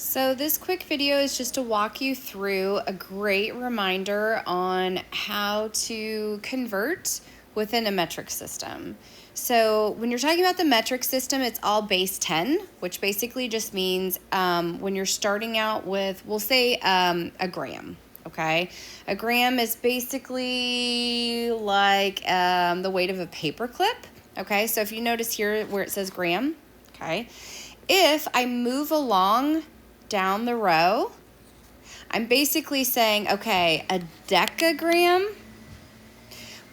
So this quick video is just to walk you through a great reminder on how to convert within a metric system. So when you're talking about the metric system, it's all base 10, which basically just means when you're starting out with, we'll say a gram, okay? A gram is basically like the weight of a paper clip, okay? So if you notice here where it says gram, okay? If I move along down the row, I'm basically saying, okay, a decagram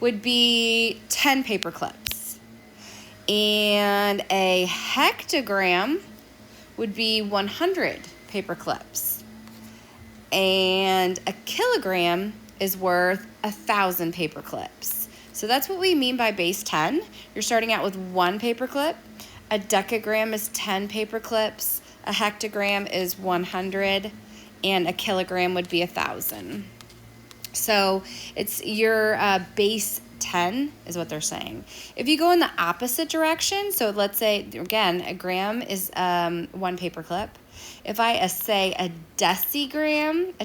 would be 10 paper clips, and a hectogram would be 100 paper clips, and a kilogram is worth 1,000 paper clips. So that's what we mean by base 10. You're starting out with one paper clip. A decagram is 10 paper clips. A hectogram is 100, and a kilogram would be 1,000. So it's your base 10 is what they're saying. If you go in the opposite direction, so let's say, again, a gram is one paper clip. If I say a decigram,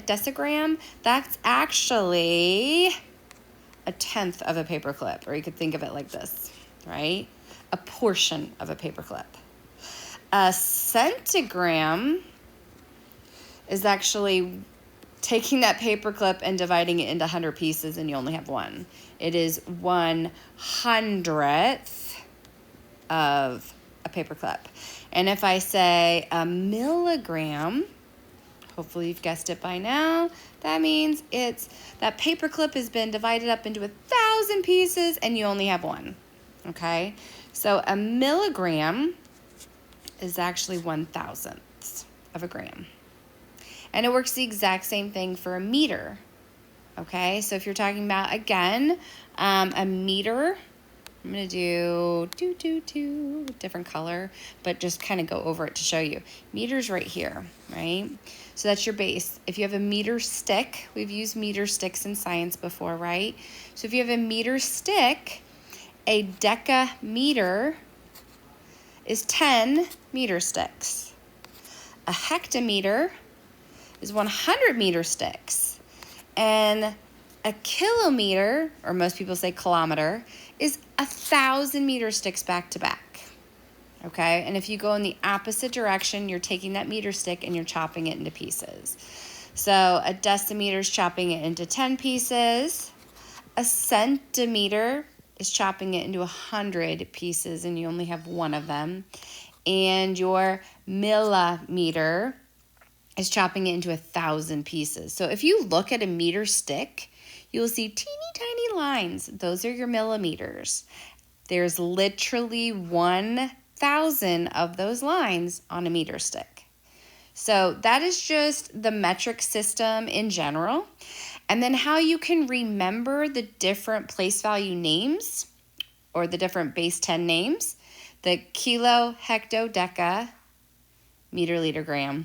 that's actually a tenth of a paper clip, or you could think of it like this, right? A portion of a paper clip. A centigram is actually taking that paper clip and dividing it into 100 pieces, and you only have one. It is 1/100th of a paper clip. And if I say a milligram, hopefully you've guessed it by now, that means that paper clip has been divided up into 1,000 pieces and you only have one, okay? So a milligram is actually 1,000th of a gram. And it works the exact same thing for a meter, okay? So if you're talking about, again, a meter, I'm going to do different color, but just kind of go over it to show you. Meter's right here, right? So that's your base. If you have a meter stick, we've used meter sticks in science before, right? So if you have a meter stick, a decameter is 10 meter sticks. A hectometer is 100 meter sticks. And a kilometer, or most people say kilometer, is 1,000 meter sticks back to back. Okay? And if you go in the opposite direction, you're taking that meter stick and you're chopping it into pieces. So a decimeter is chopping it into 10 pieces. A centimeter is chopping it into 100 pieces, and you only have one of them. And your millimeter is chopping it into 1,000 pieces. So if you look at a meter stick, you'll see teeny tiny lines. Those are your millimeters. There's literally 1,000 of those lines on a meter stick. So that is just the metric system in general. And then how you can remember the different place value names, or the different base 10 names. The kilo, hecto, deca, meter, liter, gram,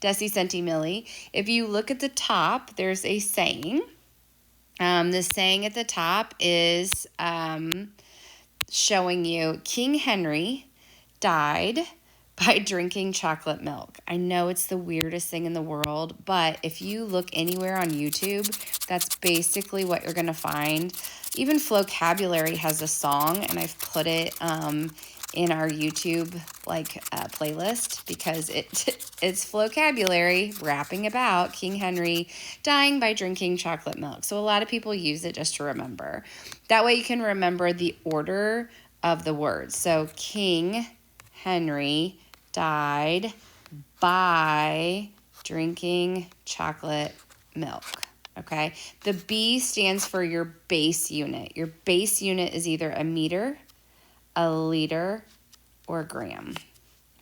deci, centi, milli. If you look at the top, there's a saying. The saying at the top is showing you King Henry died by drinking chocolate milk. I know it's the weirdest thing in the world, but if you look anywhere on YouTube, that's basically what you're going to find. Even Flocabulary has a song, and I've put it in our YouTube playlist because it's Flocabulary rapping about King Henry dying by drinking chocolate milk. So a lot of people use it just to remember. That way you can remember the order of the words. So King Henry died by drinking chocolate milk. Okay, the B stands for your base unit. Your base unit is either a meter, a liter, or a gram.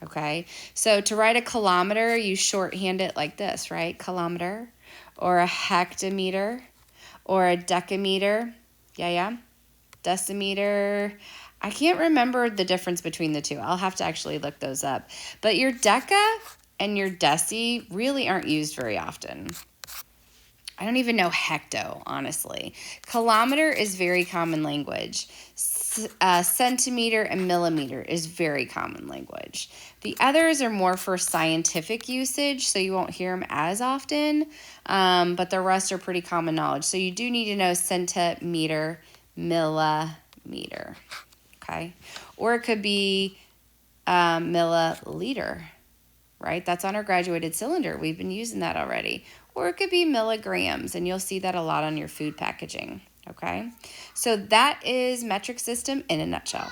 Okay, so to write a kilometer, you shorthand it like this, right? Kilometer, or a hectometer, or a decameter. Yeah. Decimeter. I can't remember the difference between the two. I'll have to actually look those up. But your deca and your deci really aren't used very often. I don't even know hecto, honestly. Kilometer is very common language. Centimeter and millimeter is very common language. The others are more for scientific usage, so you won't hear them as often, but the rest are pretty common knowledge. So you do need to know centimeter, millimeter, okay? Or it could be milliliter, right? That's on our graduated cylinder. We've been using that already. Or it could be milligrams, and you'll see that a lot on your food packaging, okay? So that is metric system in a nutshell.